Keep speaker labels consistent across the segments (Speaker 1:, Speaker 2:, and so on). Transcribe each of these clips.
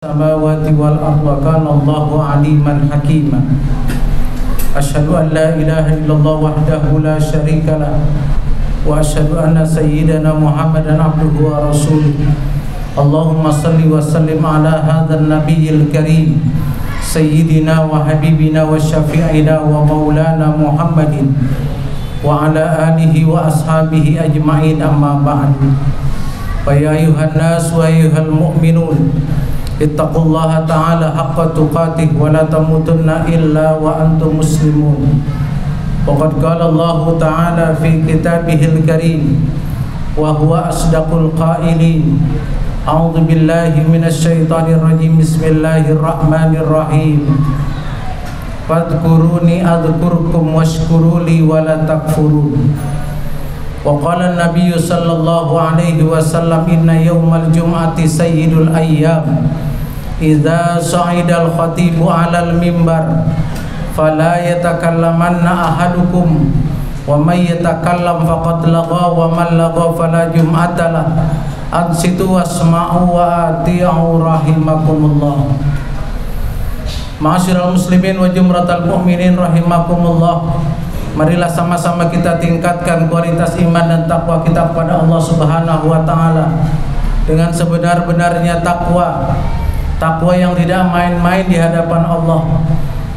Speaker 1: samawati wal ardh wa kana Allahu aliman hakima. Asyhadu an la ilaha illallah wahdahu la syarika lah wa asyhadu anna sayyidana Muhammadan abduhu wa rasuluh. Allahumma salli wa sallim ala hadzal nabiyil karim sayyidina wa habibina wa syafi'ina wa maulana Muhammadin wa ala alihi wa ashabihi ajma'in, amma ba'du. Fa ya ayuhan nas wa ayyuhal mu'minun ittaqullaha ta'ala haqqa tuqatih wa la tamutunna illa wa antum muslimun. Waqad qala Allah ta'ala fi kitabihil karim wa huwa asdaqul qailin. A'udzu billahi minasy syaithanir rajim. Bismillahirrahmanirrahim. Fadhkuruni adzkurkum washkuruli wa la takfurun. Wa qala an-nabiy sallallahu alaihi wasallam inna yaumal jum'ati sayyidul ayyam. Idza sa'idal khatibu 'alal mimbar fala yatakallamanna ahadukum wa may yatakallam faqad lagha wa man lagha fala jum'atalah. Ansitu wasma'u wa ati'u rahimakumullah. Ma'asyiral muslimin wa jumratal mu'minin rahimakumullah. Marilah sama-sama kita tingkatkan kualitas iman dan takwa kita kepada Allah Subhanahu wa taala dengan sebenar-benarnya takwa. Takwa yang tidak main-main di hadapan Allah.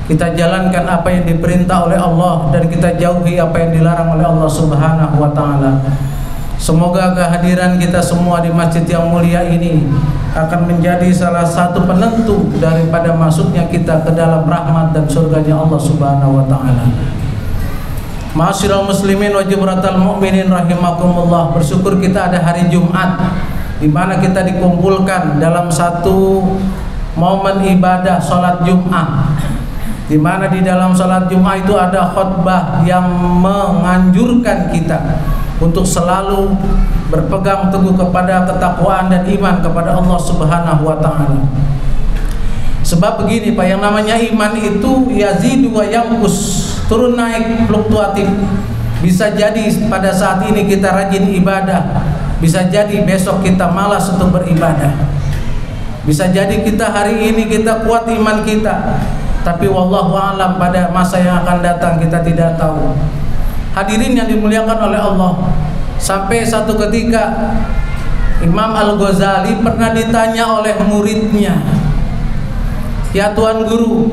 Speaker 1: Kita jalankan apa yang diperintah oleh Allah dan kita jauhi apa yang dilarang oleh Allah Subhanahu wa taala. Semoga kehadiran kita semua di masjid yang mulia ini akan menjadi salah satu penentu daripada masuknya kita ke dalam rahmat dan surganya Allah Subhanahu wa taala. Ma'asyiral muslimin wa jumratal mu'minin rahimakumullah. Bersyukur kita ada hari Jumat di mana kita dikumpulkan dalam satu momen ibadah salat Jumat, di mana di dalam salat Jumat itu ada khutbah yang menganjurkan kita untuk selalu berpegang teguh kepada ketakwaan dan iman kepada Allah Subhanahu wa taala. Sebab begini Pak, yang namanya iman itu yazidu wa yanqus, turun naik, fluktuatif. Bisa jadi pada saat ini kita rajin ibadah, bisa jadi besok kita malas untuk beribadah. Bisa jadi kita hari ini kita kuat iman kita, tapi wallahu a'lam pada masa yang akan datang kita tidak tahu. Hadirin yang dimuliakan oleh Allah, sampai satu ketika Imam Al-Ghazali pernah ditanya oleh muridnya, "Ya Tuan Guru,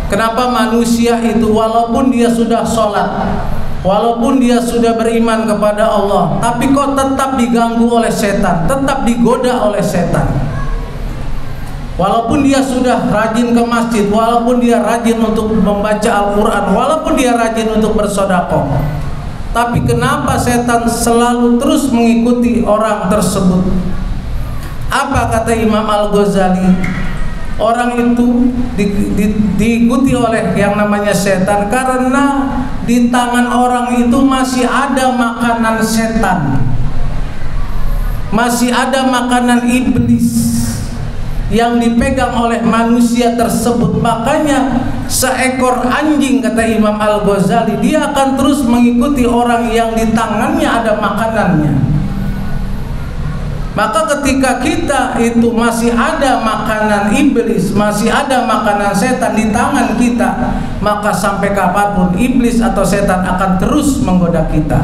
Speaker 1: kenapa manusia itu walaupun dia sudah sholat, walaupun dia sudah beriman kepada Allah, tapi kok tetap diganggu oleh setan, tetap digoda oleh setan? Walaupun dia sudah rajin ke masjid, walaupun dia rajin untuk membaca Al-Quran, walaupun dia rajin untuk bersedekah, tapi kenapa setan selalu terus mengikuti orang tersebut?" Apa kata Imam Al-Ghazali? Orang itu diikuti oleh yang namanya setan karena di tangan orang itu masih ada makanan setan, masih ada makanan iblis yang dipegang oleh manusia tersebut. Makanya seekor anjing, kata Imam Al-Ghazali, dia akan terus mengikuti orang yang di tangannya ada makanannya. Maka ketika kita itu masih ada makanan iblis, masih ada makanan setan di tangan kita, maka sampai kapanpun iblis atau setan akan terus menggoda kita.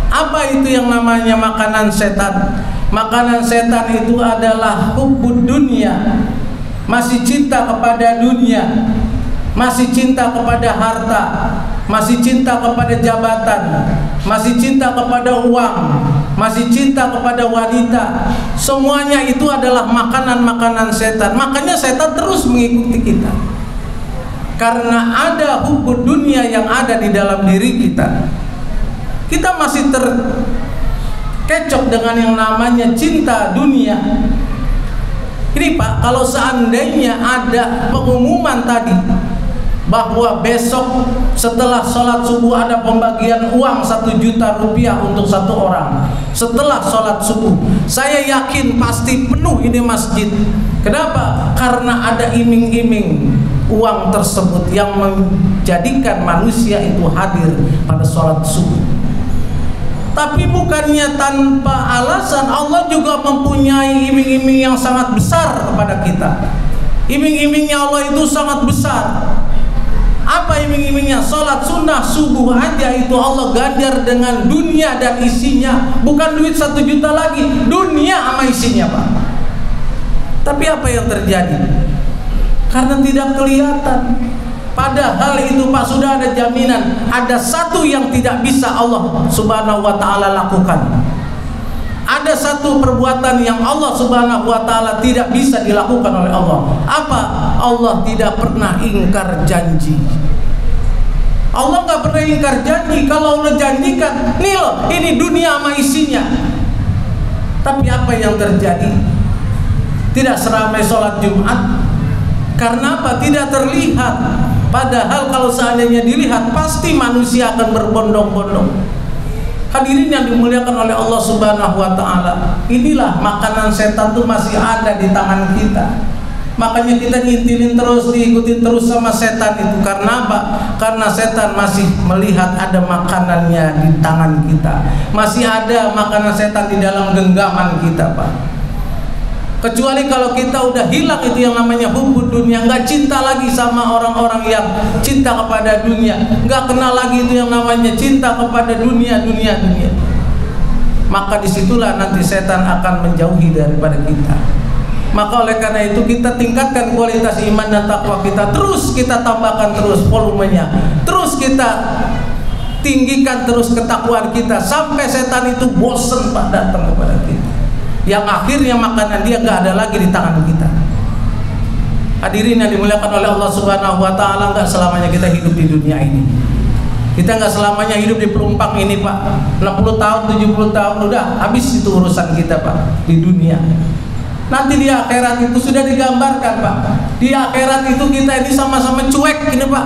Speaker 1: Apa itu yang namanya makanan setan? Makanan setan itu adalah hubbud dunia, masih cinta kepada dunia, masih cinta kepada harta, masih cinta kepada jabatan, masih cinta kepada uang, masih cinta kepada wanita. Semuanya itu adalah makanan-makanan setan. Makanya setan terus mengikuti kita, karena ada hubbud dunia yang ada di dalam diri kita. Kita masih terkecoh dengan yang namanya cinta dunia. Ini Pak, kalau seandainya ada pengumuman tadi bahwa besok setelah sholat subuh ada pembagian uang 1 juta rupiah untuk satu orang setelah sholat subuh, saya yakin pasti penuh ini masjid. Kenapa? Karena ada iming-iming uang tersebut yang menjadikan manusia itu hadir pada sholat subuh. Tapi bukannya tanpa alasan, Allah juga mempunyai iming-iming yang sangat besar kepada kita. Iming-imingnya Allah itu sangat besar. Apa iming-imingnya? Salat sunnah subuh aja itu Allah ganjar dengan dunia dan isinya. Bukan duit 1 juta lagi, dunia sama isinya, Pak. Tapi apa yang terjadi? Karena tidak kelihatan. Padahal itu, Pak, sudah ada jaminan. Ada satu yang tidak bisa Allah Subhanahu wa ta'ala lakukan. Ada satu perbuatan yang Allah Subhanahu wa ta'ala tidak bisa dilakukan oleh Allah. Apa? Allah tidak pernah ingkar janji. Allah nggak pernah ingkar janji. Kalau Allah janjikan, nih loh, ini dunia sama isinya. Tapi apa yang terjadi? Tidak seramai sholat Jumat. Karena apa? Tidak terlihat. Padahal kalau seandainya dilihat, pasti manusia akan berbondong-bondong. Hadirin yang dimuliakan oleh Allah Subhanahu wa ta'ala, inilah makanan setan tuh masih ada di tangan kita. Makanya kita diintilin terus, diikutin terus sama setan itu. Karena apa? Karena setan masih melihat ada makanannya di tangan kita. Masih ada makanan setan di dalam genggaman kita, Pak. Kecuali kalau kita udah hilang itu yang namanya hubbud dunia, nggak cinta lagi sama orang-orang yang cinta kepada dunia, nggak kenal lagi itu yang namanya cinta kepada dunia. Maka disitulah nanti setan akan menjauhi daripada kita. Maka oleh karena itu kita tingkatkan kualitas iman dan takwa kita, terus kita tambahkan terus volumenya, terus kita tinggikan terus ketakwaan kita sampai setan itu bosen Pak datang kepada kita. Yang akhirnya makanan dia nggak ada lagi di tangan kita. Hadirin yang dimuliakan oleh Allah Subhanahu wa ta'ala, nggak selamanya kita hidup di dunia ini. Kita nggak selamanya hidup di pelumpang ini, Pak. 60 tahun, 70 tahun udah habis itu urusan kita, Pak, di dunia. Nanti di akhirat itu sudah digambarkan, Pak. Di akhirat itu kita ini sama-sama cuek ini, Pak.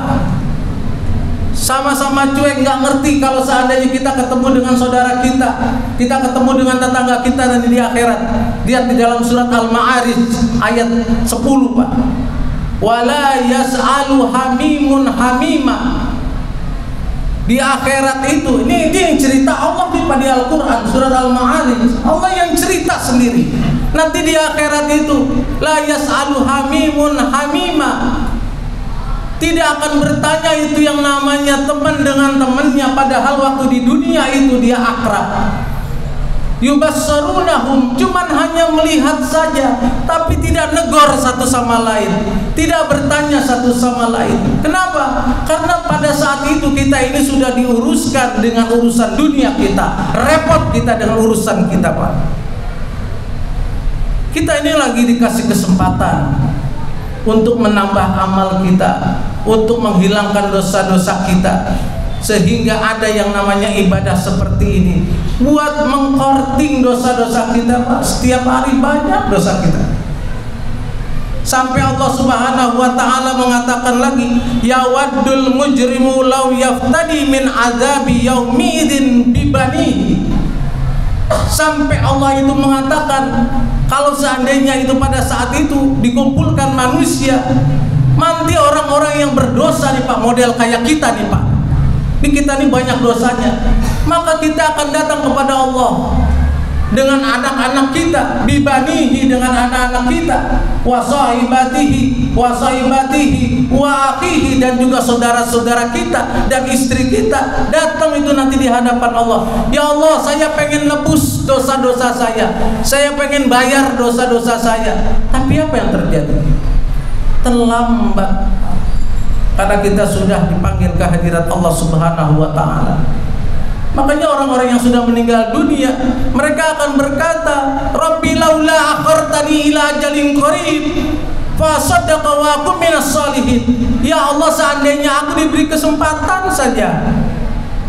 Speaker 1: Sama-sama cuek, nggak ngerti kalau seandainya kita ketemu dengan saudara kita ketemu dengan tetangga kita nanti di akhirat. Lihat di dalam surat Al-Ma'arij ayat 10, Pak. Wala yas'alu hamimun hamima. Di akhirat itu, ini yang cerita Allah di Al-Quran surat Al-Ma'arij. Allah yang cerita sendiri. Nanti di akhirat itu la yas'alu hamimun hamima. Tidak akan bertanya itu yang namanya teman dengan temannya, padahal waktu di dunia itu dia akrab. Yubassarunahum, cuman hanya melihat saja, tapi tidak negor satu sama lain, tidak bertanya satu sama lain. Kenapa? Karena pada saat itu kita ini sudah diuruskan dengan urusan dunia kita, repot kita dengan urusan kita, Pak. Kita ini lagi dikasih kesempatan untuk menambah amal kita, untuk menghilangkan dosa-dosa kita, sehingga ada yang namanya ibadah seperti ini buat mengkorting dosa-dosa kita, Pak. Setiap hari banyak dosa kita, sampai Allah Subhanahu wa ta'ala mengatakan lagi, yawaddul mujrimu law yaftadi min azabi yaumidin bibanihi. Sampai Allah itu mengatakan, kalau seandainya itu pada saat itu dikumpulkan manusia, nanti orang-orang yang berdosa nih, Pak, model kayak kita nih, Pak, ini kita nih banyak dosanya, maka kita akan datang kepada Allah dengan anak-anak kita, bibanihi, dengan anak-anak kita, wasahibatihi, wa akhihi, dan juga saudara-saudara kita dan istri kita. Datang itu nanti di hadapan Allah. Ya Allah, saya pengen nebus dosa-dosa saya pengen bayar dosa-dosa saya. Tapi apa yang terjadi? Terlambat, karena kita sudah dipanggil ke hadirat Allah Subhanahu wa ta'ala. Makanya orang-orang yang sudah meninggal dunia, mereka akan berkata, Rabbi laula akhartani ila ajalin qarib fa saddaqa wa akum minas salihin. Ya Allah, seandainya aku diberi kesempatan saja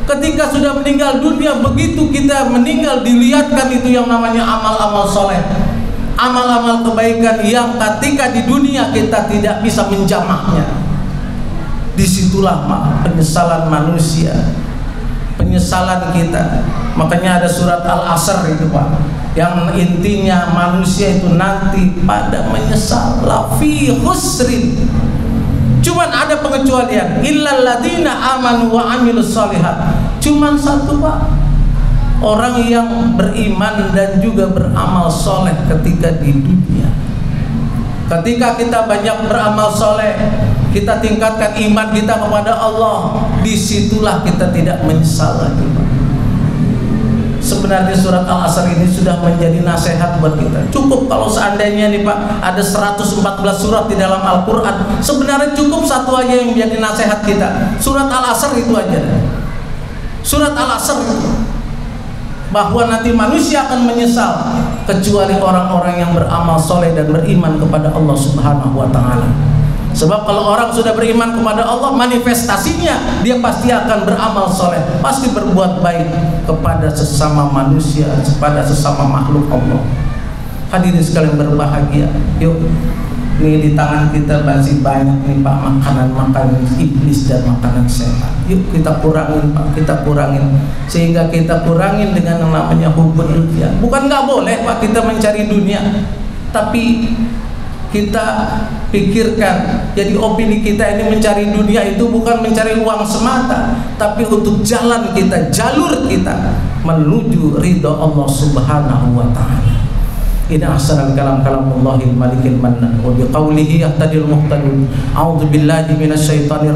Speaker 1: ketika sudah meninggal dunia, begitu kita meninggal dilihatkan itu yang namanya amal-amal soleh, amal-amal kebaikan yang ketika di dunia kita tidak bisa menjamaknya. Disitulah penyesalan manusia, penyesalan kita. Makanya ada surat Al-Asr itu, Pak, yang intinya manusia itu nanti pada menyesal, lafi khusrin. Cuman ada pengecualian, illal ladzina amanu wa amilus shalihat. Cuman satu, Pak, orang yang beriman dan juga beramal soleh ketika di dunia. Ketika kita banyak beramal soleh, kita tingkatkan iman kita kepada Allah, disitulah kita tidak menyesal lagi. Sebenarnya surat Al-Asr ini sudah menjadi nasihat buat kita. Cukup kalau seandainya nih Pak, ada 114 surat di dalam Al-Quran, sebenarnya cukup satu aja yang menjadi nasihat kita. Surat Al-Asr itu aja. Surat Al-Asr itu, bahwa nanti manusia akan menyesal kecuali orang-orang yang beramal soleh dan beriman kepada Allah Subhanahu wa Ta'ala. Sebab kalau orang sudah beriman kepada Allah, manifestasinya dia pasti akan beramal soleh, pasti berbuat baik kepada sesama manusia, kepada sesama makhluk Allah. Hadirin sekalian berbahagia, yuk, nih di tangan kita masih banyak nih Pak, makanan-makanan iblis dan makanan setan. Yuk kita kurangin Pak, kita kurangin, sehingga kita kurangin dengan yang namanya hubbud dunya. Bukan nggak boleh Pak kita mencari dunia, tapi kita pikirkan, jadi opini kita ini mencari dunia itu bukan mencari uang semata, tapi untuk jalan kita, jalur kita menuju ridha Allah Subhanahu wa Ta'ala. Ini ahsanal kalam-kalamullahil malikil mannan wa biqaulihi yahtadil muhtadun. A'udzu billahi minasyaitonir